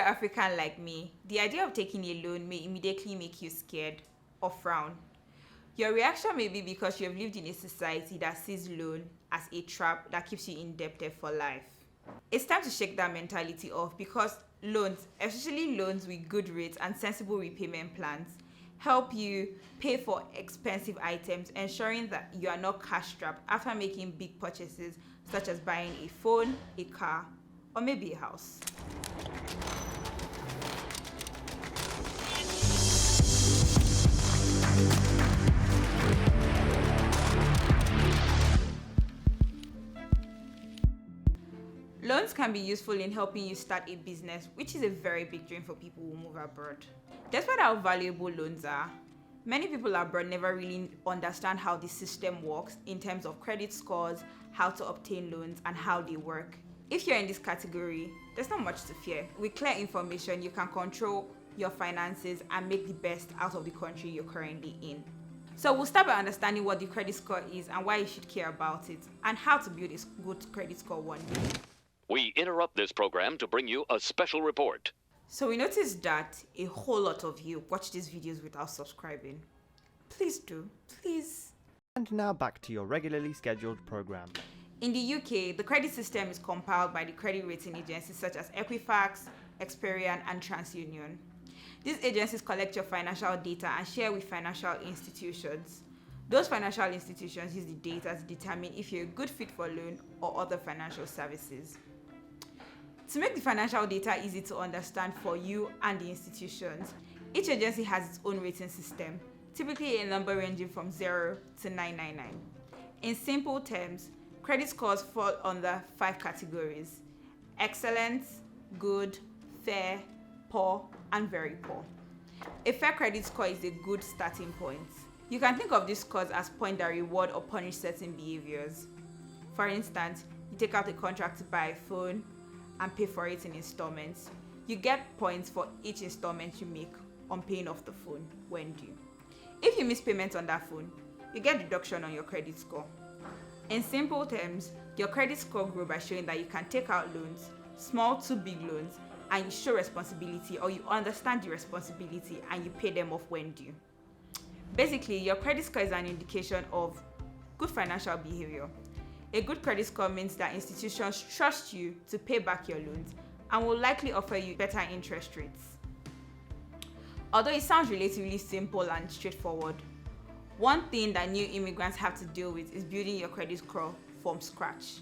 you're African like me, the idea of taking a loan may immediately make you scared or frown. Your reaction may be because you have lived in a society that sees loan as a trap that keeps you indebted for life. It's time to shake that mentality off because loans, especially loans with good rates and sensible repayment plans, help you pay for expensive items, ensuring that you are not cash strapped after making big purchases such as buying a phone, a car, or maybe a house. Loans can be useful in helping you start a business, which is a very big dream for people who move abroad. Despite how valuable loans are, many people abroad never really understand how the system works in terms of credit scores, how to obtain loans, and how they work. If you're in this category, there's not much to fear. With clear information, you can control your finances and make the best out of the country you're currently in. So we'll start by understanding what the credit score is and why you should care about it, and how to build a good credit score one day. We interrupt this program to bring you a special report. So we noticed that a whole lot of you watch these videos without subscribing. Please do, please. And now back to your regularly scheduled program. In the UK, the credit system is compiled by the credit rating agencies such as Equifax, Experian, and TransUnion. These agencies collect your financial data and share with financial institutions. Those financial institutions use the data to determine if you're a good fit for loan or other financial services. To make the financial data easy to understand for you and the institutions, each agency has its own rating system, typically a number ranging from 0 to 999. In simple terms, credit scores fall under 5 categories: excellent, good, fair, poor, and very poor. A fair credit score is a good starting point. You can think of these scores as points that reward or punish certain behaviors. For instance, you take out a contract to buy a phone and pay for it in installments. You get points for each installment you make on paying off the phone when due. If you miss payment on that phone, you get deduction on your credit score. In simple terms, your credit score grows by showing that you can take out loans, small to big loans, and you show responsibility, or you understand the responsibility and you pay them off when due. Basically, your credit score is an indication of good financial behavior. A good credit score means that institutions trust you to pay back your loans and will likely offer you better interest rates. Although it sounds relatively simple and straightforward, one thing that new immigrants have to deal with is building your credit score from scratch.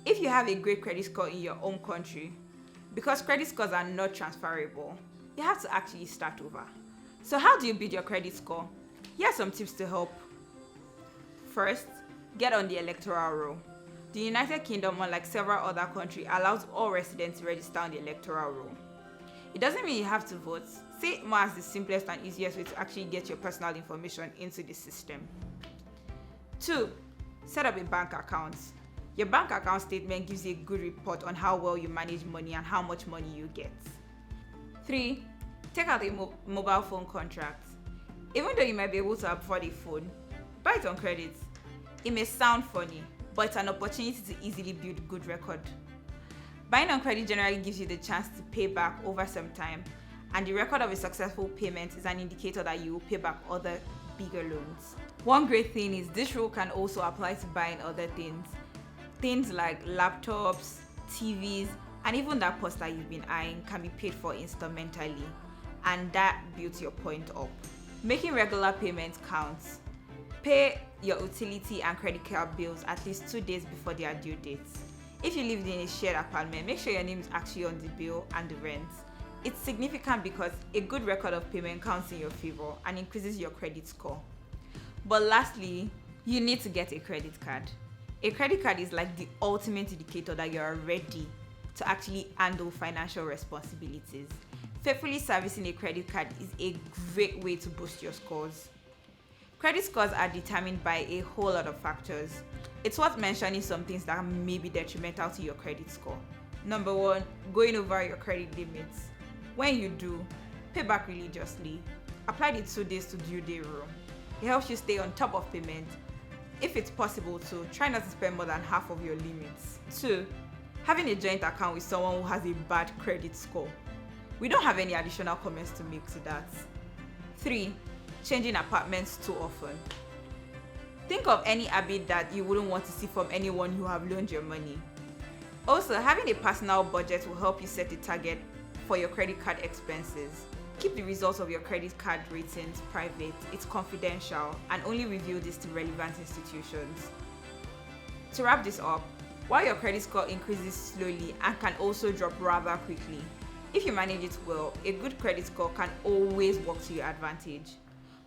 If you have a great credit score in your home country, because credit scores are not transferable, you have to actually start over. So how do you build your credit score? Here are some tips to help. First, get on the electoral roll. The United Kingdom, unlike several other countries, allows all residents to register on the electoral roll. It doesn't mean you have to vote. See it more as the simplest and easiest way to actually get your personal information into the system. 2. Set up a bank account. Your bank account statement gives you a good report on how well you manage money and how much money you get. 3. Take out a mobile phone contract. Even though you might be able to afford a phone, buy it on credit. It may sound funny, but it's an opportunity to easily build a good record. Buying on credit generally gives you the chance to pay back over some time, and the record of a successful payment is an indicator that you will pay back other bigger loans. One great thing is this rule can also apply to buying other things. Things like laptops, TVs, and even that purse that you've been eyeing can be paid for instrumentally, and that builds your point up. Making regular payments counts. Pay your utility and credit card bills at least 2 days before their due dates. If you live in a shared apartment, make sure your name is actually on the bill and the rent. It's significant because a good record of payment counts in your favor and increases your credit score. But lastly, you need to get a credit card. A credit card is like the ultimate indicator that you are ready to actually handle financial responsibilities. Faithfully servicing a credit card is a great way to boost your scores. Credit scores are determined by a whole lot of factors. It's worth mentioning some things that may be detrimental to your credit score. Number 1, going over your credit limits. When you do, pay back religiously. Apply the 2 days to due day rule. It helps you stay on top of payment. If it's possible to, try not to spend more than half of your limits. 2, having a joint account with someone who has a bad credit score. We don't have any additional comments to make to that. 3. Changing apartments too often. Think of any habit that you wouldn't want to see from anyone you have loaned your money. Also, having a personal budget will help you set a target for your credit card expenses. Keep the results of your credit card ratings private, it's confidential, and only reveal this to relevant institutions. To wrap this up, while your credit score increases slowly and can also drop rather quickly, if you manage it well, a good credit score can always work to your advantage.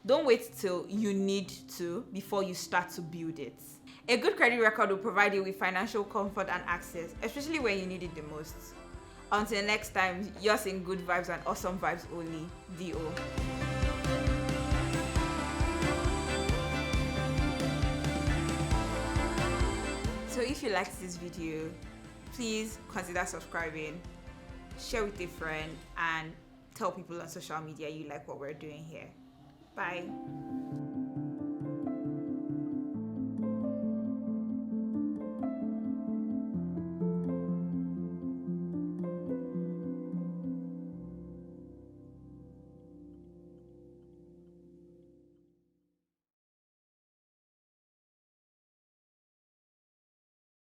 Don't wait till you need to before you start to build it. A good credit record will provide you with financial comfort and access, especially when you need it the most. Until next time, you're seeing good vibes and awesome vibes only. D.O. So if you liked this video, please consider subscribing, share with a friend, and tell people on social media you like what we're doing here. Bye.